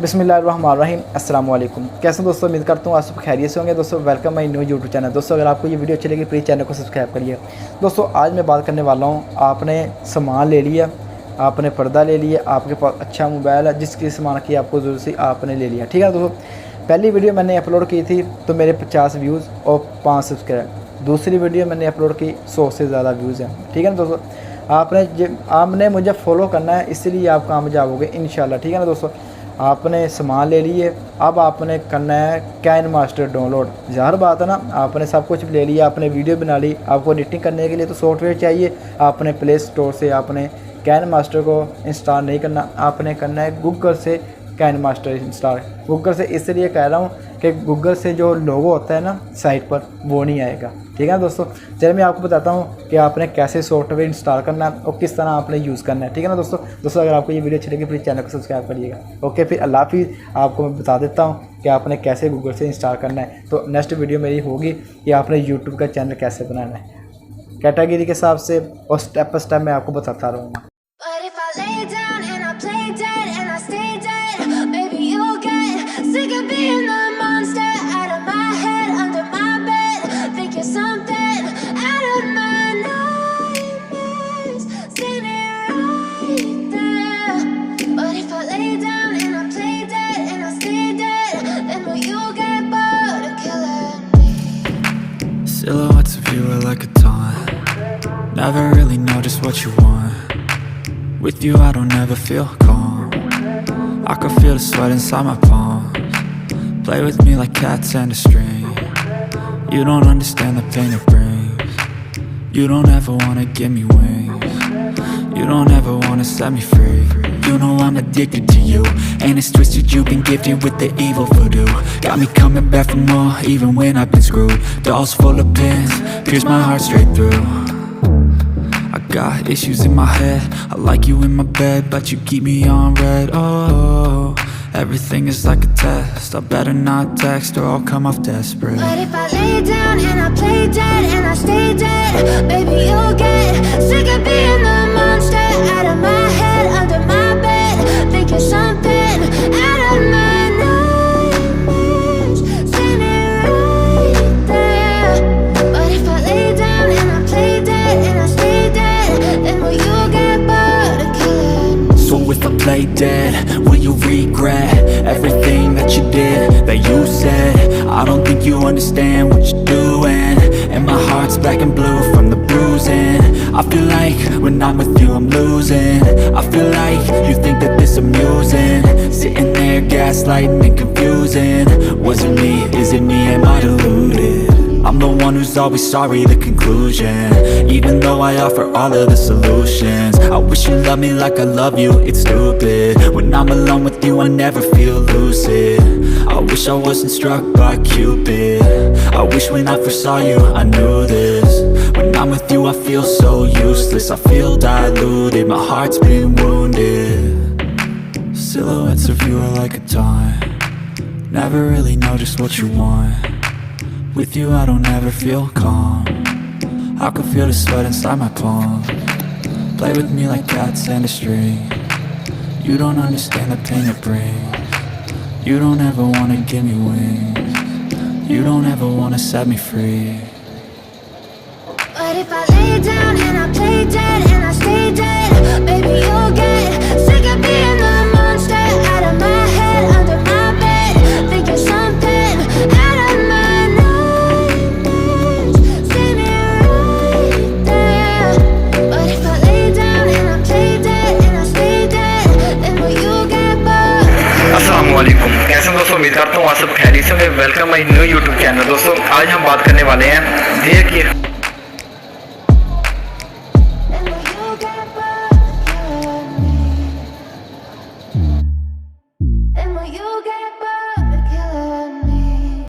बिस्मिल्लाहिर्रहमानिर्रहीम अस्सलाम वालेकुम। कैसे दोस्तों, उम्मीद करता हूँ आप सब खैरियत से होंगे। दोस्तों welcome my new YouTube channel. दोस्तों अगर आपको ये वीडियो अच्छी लगी प्लीज़ चैनल को सब्सक्राइब करिए। दोस्तों आज मैं बात करने वाला हूँ, आपने सामान ले लिया, आपने पर्दा ले लिया, आपके पास अच्छा मोबाइल है, जिसकी सामान की आपको ज़रूरत थी आपने ले लिया, ठीक है दोस्तों। पहली वीडियो मैंने अपलोड की थी तो मेरे 50 व्यूज़ और 5 सब्सक्राइब। दूसरी वीडियो मैंने अपलोड की 100 से ज़्यादा व्यूज़ हैं, ठीक है ना दोस्तों। आपने मुझे फॉलो करना है, इसीलिए आप कामयाब होगे इंशाल्लाह, ठीक है ना दोस्तों। आपने सामान ले लिए, अब आपने करना है कैन मास्टर डाउनलोड। ज़ाहिर बात है ना, आपने सब कुछ ले लिया, आपने वीडियो बना ली, आपको एडिटिंग करने के लिए तो सॉफ्टवेयर चाहिए। आपने प्ले स्टोर से आपने कैन मास्टर को इंस्टॉल नहीं करना, आपने करना है गूगल से कैन मास्टर इंस्टॉल। गूगल से इसलिए कह रहा हूँ कि गूगल से जो लोगो होता है ना साइट पर, वो नहीं आएगा, ठीक है दोस्तों। चलिए मैं आपको बताता हूँ कि आपने कैसे सॉफ्टवेयर इंस्टॉल करना है और किस तरह आपने यूज़ करना है, ठीक है ना दोस्तों। अगर आपको ये वीडियो अच्छी लगी प्लीज़ चैनल को सब्सक्राइब करिएगा। ओके, फिर अल्लाह हाफिज़। आपको मैं बता देता हूँ कि आपने कैसे गूगल से इंस्टॉल करना है। तो नेक्स्ट वीडियो मेरी होगी कि आपने यूट्यूब का चैनल कैसे बनाना है, कैटेगरी के हिसाब से, और स्टेप बाय स्टेप मैं आपको बताता रहूँगा। Silhouettes of you are like a taunt. Never really know just what you want. With you I don't ever feel calm. I can feel the sweat inside my palms. Play with me like cats and a string. You don't understand the pain it brings. You don't ever wanna give me wings. You don't ever wanna set me free. You know I'm addicted to you, and it's twisted, you've been gifted with the evil voodoo. Got me coming back for more, even when I've been screwed. Dolls full of pins, pierce my heart straight through. I got issues in my head, I like you in my bed, but you keep me on red. Oh, everything is like a test, I better not text or I'll come off desperate. But if I lay down and I play dead and I stay dead, baby you'll get sick of being the monster out of my head, under my bed, thinking something out of my nightmares, standing right there. But if I lay down and I play dead and I stay dead, then will you get bored of killing me? So if I play dead, will you regret everything that you did, that you said? I don't think you understand what you're doing, and my heart's black and blue from the bruising. I feel like when I'm with you I'm losing. I feel like you think that this amusing, sitting there gaslighting and confusing. Was it me? Is it me? Am I deluded? I'm the one who's always sorry, the conclusion, even though I offer all of the solutions. I wish you loved me like I love you, it's stupid. When I'm alone with you I never feel lucid. I wish I wasn't struck by Cupid. I wish when I first saw you I knew this. When I'm with you I feel so useless, I feel diluted, my heart's been wounded. Silhouettes of you are like a taunt. Never really know just what you want. With you I don't ever feel calm. I can feel the sweat inside my palms. Play with me like cats and a string. You don't understand the pain it brings. You don't ever wanna give me wings. You don't ever wanna set me free. But if I lay down and I play dead and I stay dead, baby you'll get sick of being the monster out of my head, under my bed, thinking something out of my nightmares, standing right there. But if I lay down and I play dead and I stay dead, then will you get bored? अस्सलाम वालेकुम। कैसे हैं दोस्तों, उम्मीद करता हूँ आप सब खैरियत से होंगे। Welcome my new YouTube channel. दोस्तों आज हम बात करने वाले हैं देखिए